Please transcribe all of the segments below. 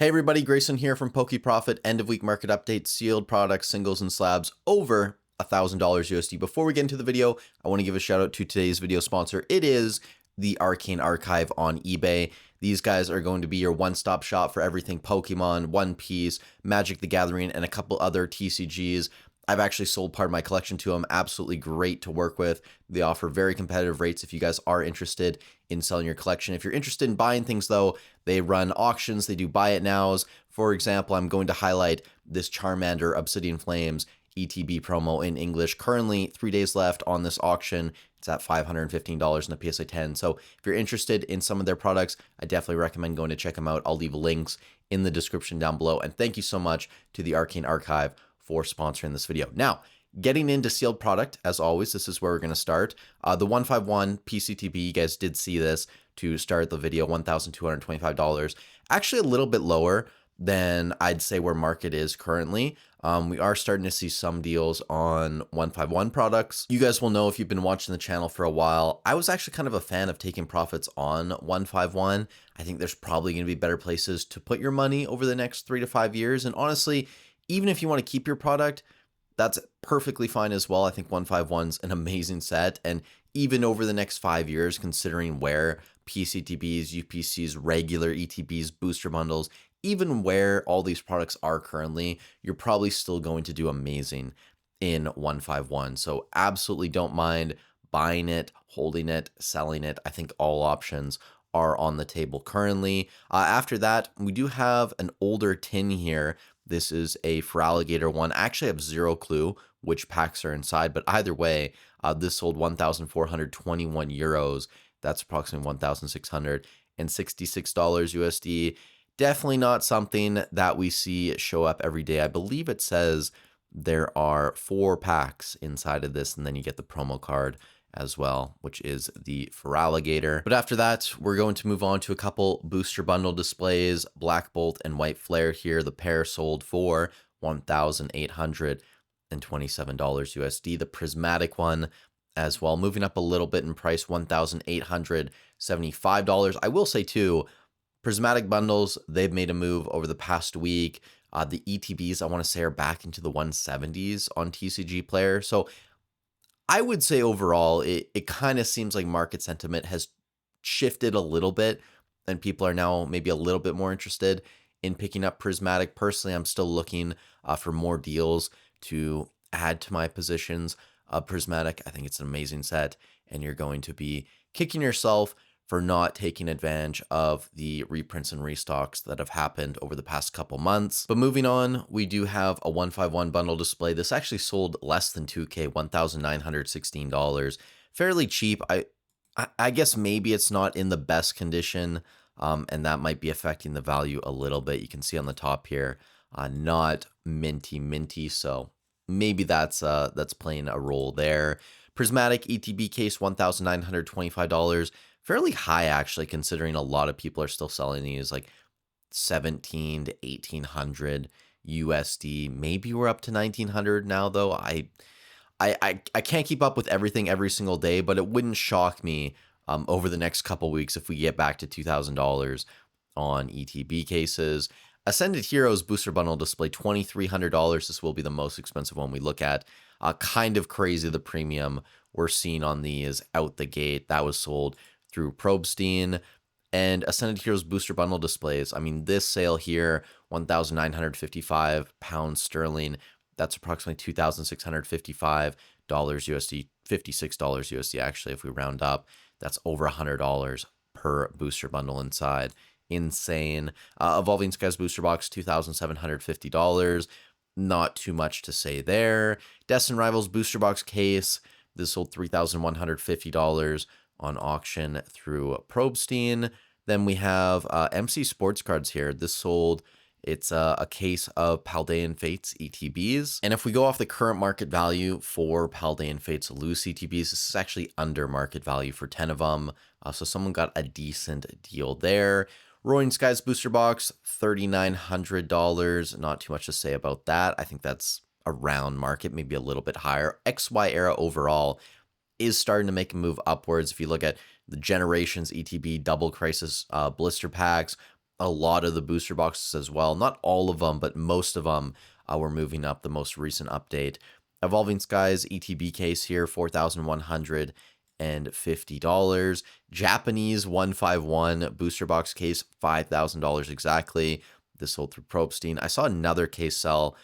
Hey everybody, Grayson here from PokeProfit, end of week market update, sealed products, singles and slabs over $1,000 USD. Before we get into the video, I want to give a shout out to today's video sponsor. It is the Arcane Archive on eBay. These guys are going to be your one-stop shop for everything Pokemon, One Piece, Magic the Gathering, and a couple other TCGs. I've actually sold part of my collection to them. Absolutely great to work with. They offer very competitive rates if you guys are interested in selling your collection. If you're interested in buying things though, they run auctions, they do buy it nows. For example, I'm going to highlight this Charmander Obsidian Flames ETB promo in English. Currently 3 days left on this auction. It's at $515 in the PSA 10. So if you're interested in some of their products, I definitely recommend going to check them out. I'll leave links in the description down below. And thank you so much to the Arcane Archive for sponsoring this video. Now, getting into sealed product, as always, this is where we're going to start. The 151 PCTB, you guys did see this to start the video, $1,225. Actually a little bit lower than I'd say where market is currently. We are starting to see some deals on 151 products. You guys will know if you've been watching the channel for a while, I was actually kind of a fan of taking profits on 151. I think there's probably going to be better places to put your money over the next 3 to 5 years. And honestly, even if you want to keep your product, that's perfectly fine as well. I think 151's an amazing set. And even over the next 5 years, considering where PCTBs, UPCs, regular ETBs, booster bundles, even where all these products are currently, you're probably still going to do amazing in 151. So absolutely don't mind buying it, holding it, selling it. I think all options are on the table currently. After that, we do have an older tin here. This is a Feraligatr one. I actually have zero clue which packs are inside, but either way, this sold 1,421 euros. That's approximately $1,666 USD. Definitely not something that we see show up every day. I believe it says there are 4 packs inside of this, and then you get the promo card as well, which is the Feraligatr. But after that, we're going to move on to a couple booster bundle displays. Black Bolt and White Flare here. The pair sold for $1,827 USD. The prismatic one as well, moving up a little bit in price, $1,875. I will say too, prismatic bundles, they've made a move over the past week. The ETBs, I want to say, are back into the 170s on TCG Player. So I would say overall, it kind of seems like market sentiment has shifted a little bit, and people are now maybe a little bit more interested in picking up prismatic. Personally, I'm still looking for more deals to add to my positions of prismatic. I think it's an amazing set, and you're going to be kicking yourself for not taking advantage of the reprints and restocks that have happened over the past couple months. But moving on, we do have a 151 bundle display. This actually sold less than 2K, $1,916. Fairly cheap. I guess maybe it's not in the best condition, and that might be affecting the value a little bit. You can see on the top here, not minty, so maybe that's playing a role there. Prismatic ETB case, $1,925. Fairly high, actually, considering a lot of people are still selling these like 17 to 1800 USD. Maybe we're up to 1900 now, though. I can't keep up with everything every single day, but it wouldn't shock me over the next couple weeks if we get back to $2,000 on ETB cases. Ascended Heroes booster bundle display, $2,300. This will be the most expensive one we look at. Kind of crazy the premium we're seeing on these out the gate. That was sold through Probstein. And Ascended Heroes booster bundle displays, I mean, this sale here, 1,955 pounds sterling. That's approximately $2,655 USD, $56 USD actually, if we round up. That's over $100 per booster bundle inside. Insane. Evolving Skies booster box, $2,750. Not too much to say there. Destin Rivals booster box case, this sold $3,150 on auction through Probstein. Then we have MC Sports Cards here. This sold, it's a case of Paldean Fates ETBs. And if we go off the current market value for Paldean Fates loose ETBs, this is actually under market value for 10 of them. So someone got a decent deal there. Roaring Skies booster box, $3,900. Not too much to say about that. I think that's around market, maybe a little bit higher. XY era overall is starting to make a move upwards. If you look at the Generations ETB Double Crisis blister packs, a lot of the booster boxes as well. Not all of them, but most of them were moving up the most recent update. Evolving Skies ETB case here, $4,150. Japanese 151 booster box case, $5,000 exactly. This sold through Probstein. I saw another case sell,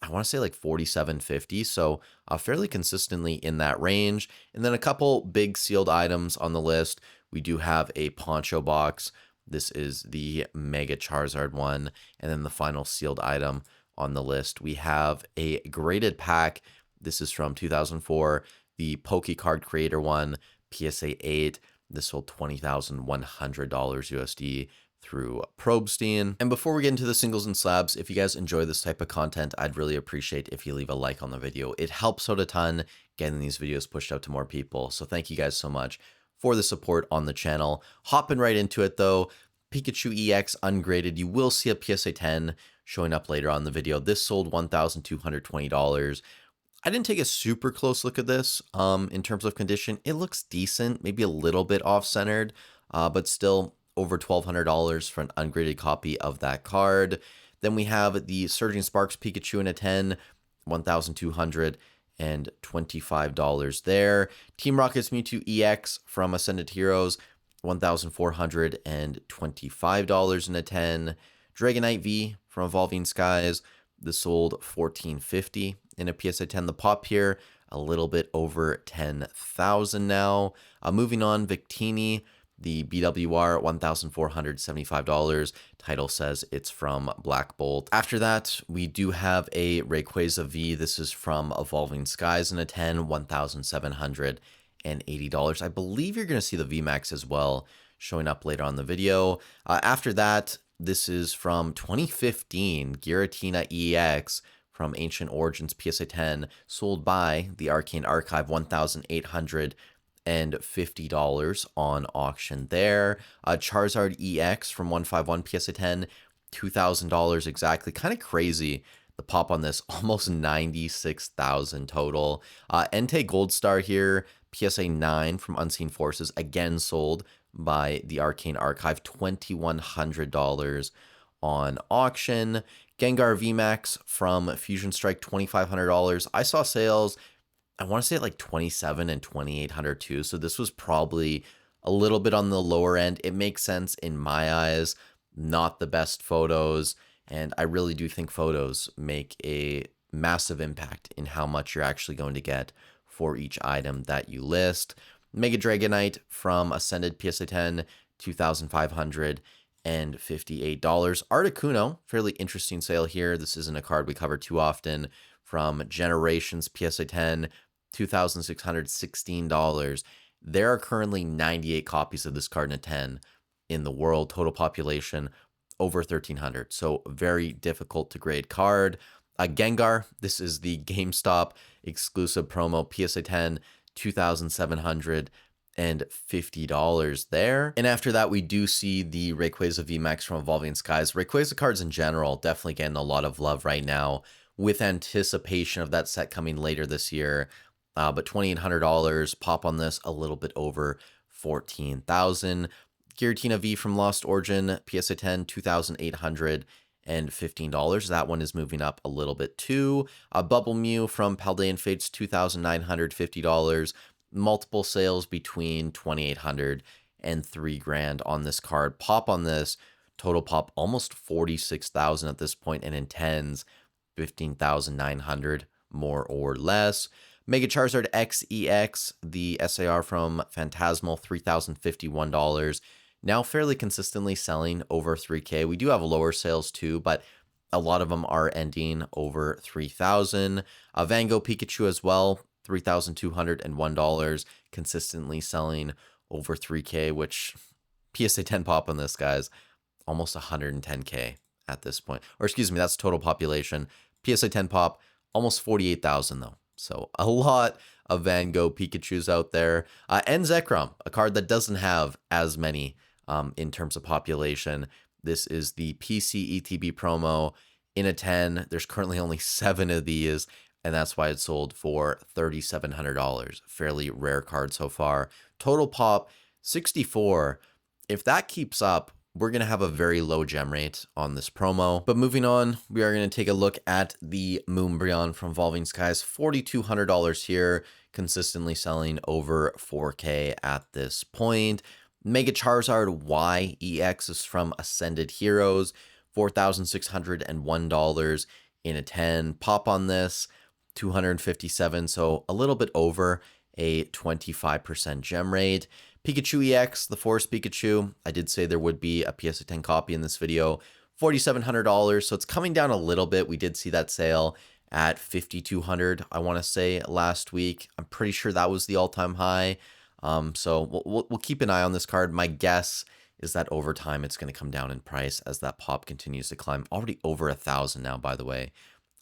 I want to say like 4750, so fairly consistently in that range. And then a couple big sealed items on the list. We do have a poncho box. This is the Mega Charizard one. And then the final sealed item on the list, we have a graded pack. This is from 2004, the Poke Card Creator one, PSA 8. This sold $20,100 USD through Probstein. And before we get into the singles and slabs, if you guys enjoy this type of content, I'd really appreciate if you leave a like on the video. It helps out a ton getting these videos pushed out to more people. So thank you guys so much for the support on the channel. Hopping right into it though, Pikachu EX ungraded. You will see a PSA 10 showing up later on in the video. This sold $1,220. I didn't take a super close look at this in terms of condition. It looks decent, maybe a little bit off-centered, but still over $1,200 for an ungraded copy of that card. Then we have the Surging Sparks Pikachu in a 10, $1,225 there. Team Rocket's Mewtwo EX from Ascended Heroes, $1,425 in a 10. Dragonite V from Evolving Skies, this sold $1,450 in a PSA 10. The pop here, a little bit over 10,000 now. Moving on, Victini, the BWR, $1,475. Title says it's from Black Bolt. After that, we do have a Rayquaza V. This is from Evolving Skies in a 10, $1,780. I believe you're going to see the VMAX as well showing up later on in the video. After that, this is from 2015, Giratina EX from Ancient Origins PSA 10, sold by the Arcane Archive, $1,850 on auction there. Charizard EX from 151 PSA 10, $2,000 exactly. Kind of crazy. The pop on this, almost 96,000 total. Entei Gold Star here, PSA 9 from Unseen Forces, again sold by the Arcane Archive, $2,100 on auction. Gengar VMAX from Fusion Strike, $2,500. I saw sales, I want to say at like 27 and 2,800 too. So this was probably a little bit on the lower end. It makes sense in my eyes, not the best photos. And I really do think photos make a massive impact in how much you're actually going to get for each item that you list. Mega Dragonite from Ascended PSA 10, $2,558. Articuno, fairly interesting sale here. This isn't a card we cover too often. From Generations PSA 10, $2,616. There are currently 98 copies of this card in a 10 in the world. Total population over 1,300. So very difficult to grade card. Gengar, this is the GameStop exclusive promo PSA 10, $2,750 there. And after that, we do see the Rayquaza VMAX from Evolving Skies. Rayquaza cards in general definitely getting a lot of love right now with anticipation of that set coming later this year. But $2,800 pop on this, a little bit over 14,000. Giratina V from Lost Origin, PSA 10, $2,815. That one is moving up a little bit too. Bubble Mew from Paldean Fates, $2,950. Multiple sales between 2,800 and $3,000 on this card. Pop on this, total pop almost 46,000 at this point, and in tens, 15,900 more or less. Mega Charizard XEX, the SAR from Phantasmal, $3,051. Now fairly consistently selling over 3K. We do have lower sales too, but a lot of them are ending over 3,000. Van Gogh Pikachu as well, $3,201, consistently selling over 3K, which PSA 10 pop on this, guys, almost 110K at this point. Or excuse me, that's total population. PSA 10 pop, almost 48,000 though. So a lot of Van Gogh Pikachus out there. And Zekrom, a card that doesn't have as many in terms of population. This is the PC ETB promo in a 10. There's currently only 7 of these, and that's why it sold for $3,700. Fairly rare card so far. Total pop, 64. If that keeps up, we're going to have a very low gem rate on this promo. But moving on, we are going to take a look at the Moonbryon from Evolving Skies, $4,200 here, consistently selling over 4K at this point. Mega Charizard Y EX is from Ascended Heroes, $4,601 in a 10. Pop on this, 257, so a little bit over a 25% gem rate. Pikachu EX, the Forest Pikachu, I did say there would be a PSA 10 copy in this video, $4,700, so it's coming down a little bit. We did see that sale at $5,200, I want to say, last week. I'm pretty sure that was the all-time high. So we'll keep an eye on this card. My guess is that over time it's going to come down in price as that pop continues to climb. Already over 1,000 now, by the way.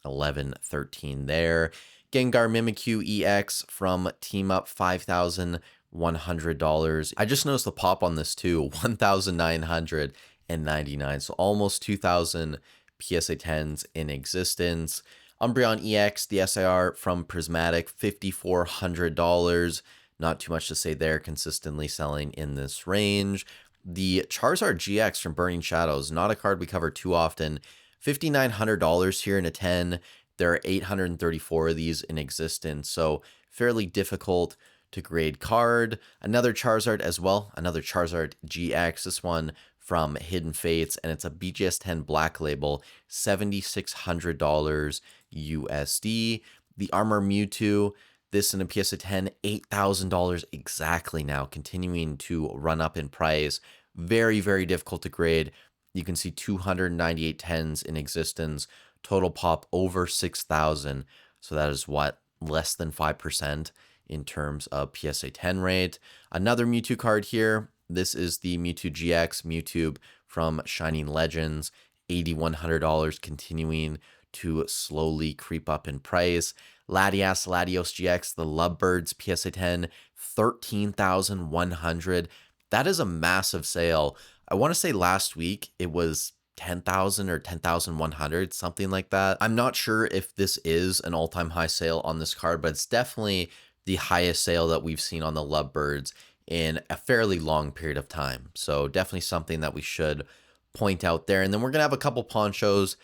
1113 there. Gengar Mimikyu EX from Team Up, $5,100. I just noticed the pop on this too, 1,999. So almost 2,000 PSA 10s in existence. Umbreon EX, the SIR from Prismatic, $5,400. Not too much to say there, consistently selling in this range. The Charizard GX from Burning Shadows, not a card we cover too often. $5,900 here in a 10. There are 834 of these in existence, so fairly difficult to grade card. Another Charizard as well, another Charizard GX, this one from Hidden Fates, and it's a BGS 10 Black Label, $7,600 USD. The Armor Mewtwo, this in a PSA 10, $8,000 exactly now, continuing to run up in price. Very, very difficult to grade. You can see 298 10s in existence. Total pop over 6,000. So that is what? Less than 5% in terms of PSA 10 rate. Another Mewtwo card here. This is the Mewtwo GX Mewtwo from Shining Legends. $8,100, continuing to slowly creep up in price. Latias Latios GX, the Lovebirds PSA 10, $13,100. That is a massive sale. I want to say last week it was 10,000 or 10,100, something like that. I'm not sure if this is an all-time high sale on this card, but it's definitely the highest sale that we've seen on the Lovebirds in a fairly long period of time. So definitely something that we should point out there. And then we're going to have a couple ponchos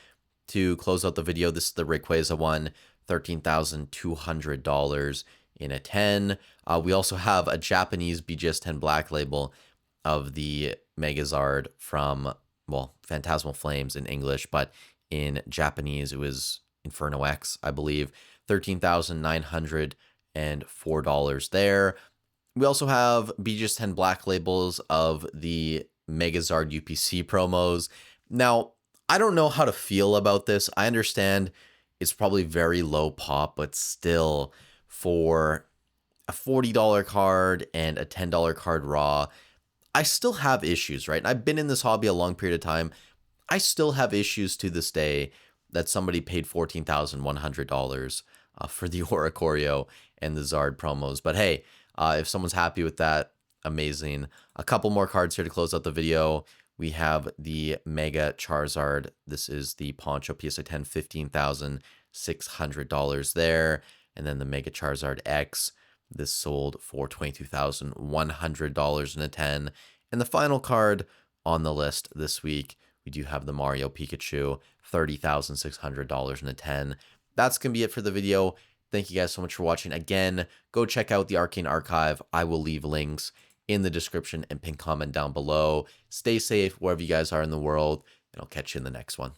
to close out the video. This is the Rayquaza one, $13,200 in a 10. We also have a Japanese BGS 10 Black Label of the Megazard from, well, Phantasmal Flames in English, but in Japanese it was Inferno X, I believe. $13,904 there. We also have BGS 10 Black Labels of the Megazard UPC promos. Now, I don't know how to feel about this. I understand it's probably very low pop, but still, for a $40 card and a $10 card raw, I still have issues, right? And I've been in this hobby a long period of time. I still have issues to this day that somebody paid $14,100 for the Oricorio and the Zard promos. But hey, if someone's happy with that, amazing. A couple more cards here to close out the video. We have the Mega Charizard. This is the Poncho PSA 10, $15,600 there. And then the Mega Charizard X. This sold for $22,100 in a 10. And the final card on the list this week, we do have the Mario Pikachu, $30,600 in a 10. That's going to be it for the video. Thank you guys so much for watching. Again, go check out the Arcane Archive. I will leave links in the description and pin comment down below. Stay safe wherever you guys are in the world, and I'll catch you in the next one.